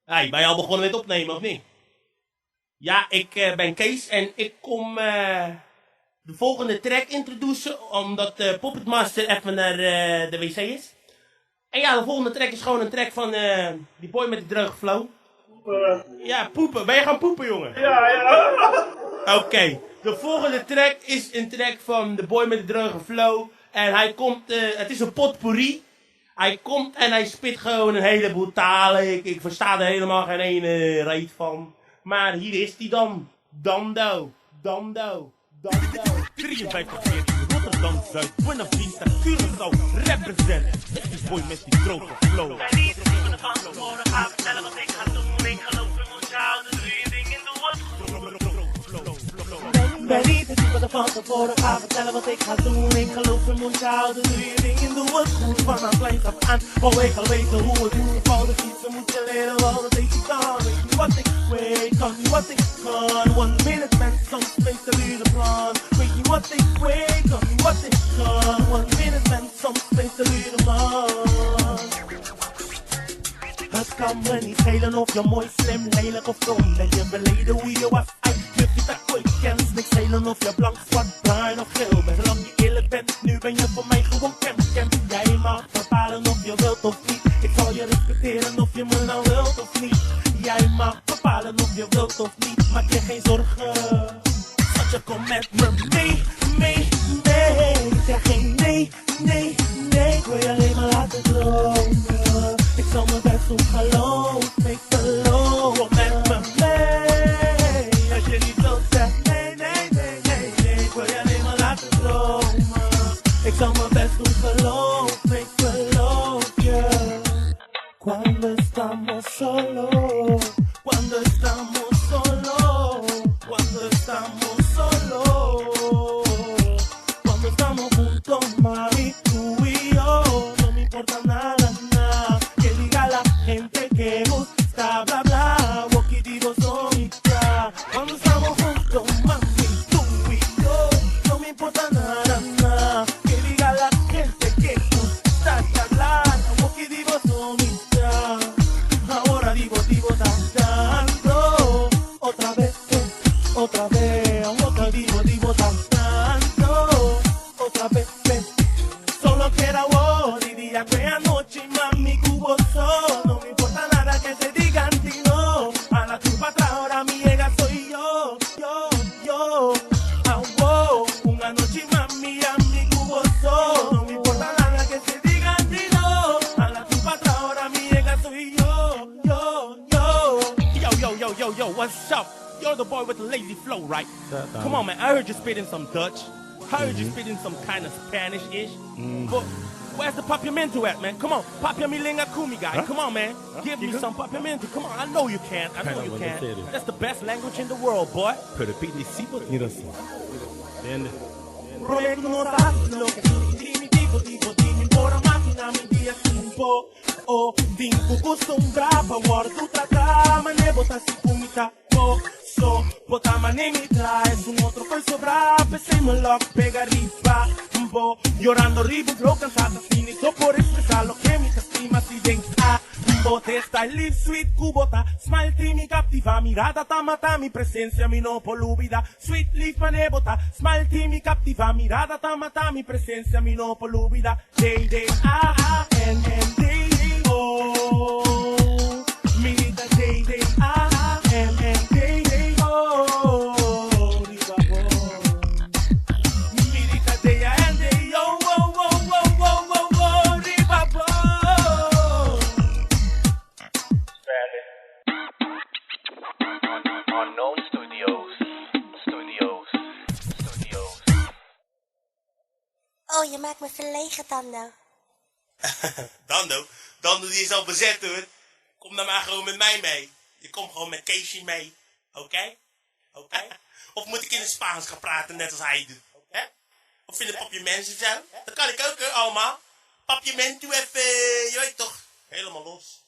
Hey, ben je al begonnen met opnemen of niet? Ja, ik ben Kees en ik kom de volgende track introduceren omdat Puppet Master even naar de wc is. En ja, de volgende track is gewoon een track van die boy met die droge flow. Ja, poepen. Ben je gaan poepen, jongen? Ja. Oké, de volgende track is een track van de boy met de droge flow. En hij komt, het is een potpourri. Hij komt en hij spit gewoon een heleboel talen. Ik versta er helemaal geen ene reet van. Maar hier is hij dan. Dando, Dando, Dando. 53 14, Rotterdam Zuid, Buena Vista, Curaçao, represent. Die boy met die droge flow. Bij niet in de van tevoren gaan vertellen wat ik ga doen. Ik geloof in mijn child, dus doe je ding in de wat. Ben niet het type dat van tevoren ga vertellen wat ik ga doen. Ik geloof in mijn child, dus doe je ding in de wat. Goed vanaf kleins af aan, wou ik al weten hoe het moet. Al de fietsen moet je leren wel dat ik kan. Weet niet wat ik weet, kan niet wat ik kan. 1 minute man, soms space te duurde plan. Weet niet wat ik weet, kan niet wat ik kan. 1 minute man, soms space te duurde plan. Het kan me niet schelen of je mooi, slim, lelijk of dom. Ben je beleden hoe je was, uit je vita kooit kent. Niks schelen of je blank, zwart, bruin of geel bent. Zolang je eerlijk bent, nu ben je voor mij gewoon camp. Jij mag bepalen of je wilt of niet. Ik zal je respecteren of je me nou wilt of niet. Jij mag bepalen of je wilt of niet. Maak je geen zorgen, want je komt met me mee, mee, mee. Ik zeg geen nee, nee, nee. Ik wil je alleen maar laten dromen. Ik zal mijn best doen, geloof, ik beloof. Kom met me mee. Als je niet wilt, zeg nee, nee, nee, nee, nee. Ik wil je alleen maar laten dromen. Ik zal mijn best doen, geloof, ik beloof je. Cuando estamos solos, cuando estamos solos, cuando estamos solos, cuando estamos juntos, mami, tú y yo, no me importa nada, nada, que diga la gente que gusta, bla, bla, digo soy ya, cuando estamos juntos, mami, tú y yo, no me importa nada, nada, que diga la gente que gusta, bla, bla, digo soy ya, ahora digo, tanto, otra vez, otra digo, tanto, otra vez, solo quiero vos, y día que anoche, mami, cubo solo, no me importa nada que se digan, no, a la culpa atrás, ahora mi ega soy yo, wow, una noche, mami, a mi cubo solo, no me importa nada que se digan, no, a la culpa atrás, ahora mi ega soy yo. Yo, what's up? You're the boy with the lazy flow, right? Come on, man. I heard you spitting some Dutch. I heard you spitting some kind of Spanish-ish. But where's the papiamento at, man? Come on. Papiamilinga kumi guy. Huh? Come on, man. Give me some papiamento. Come on. I know you can. I know you can. That's the best language in the world, boy. Prometto non farti lo che tu dimmi, dimmi, ora macchina mi dia un po', oh, dinco gusto un brava, war tu trata, ma ne bota si kumita, oh, so, bota ma ne mi trae, su un otro poi sopra, se me lock, pega riba, un po', llorando ribu, flow cansata, finito por expresar lo que mi estima si densa, un bote style live sweet, cubota, smile mi captiva, mirada tamata, mi presencia mi no polubida, sweet leaf manebota, smile mi captiva, mirada tamata, mi presencia mi no polubida, day, N, day, oh, mirita day, N, day, oh, riba, mirita day, N, day, oh, riba, Unknown Studios. Oh, je maakt me verlegen, Dando. Dando die is al bezet, hoor. Kom dan maar gewoon met mij mee. Je komt gewoon met Casey mee. Oké? Of moet ik in het Spaans gaan praten, net als hij doet? Hè? Of vinden papje mensen zo? Dat kan ik ook, hoor, allemaal. Papje mensen, doe even, je weet toch, helemaal los.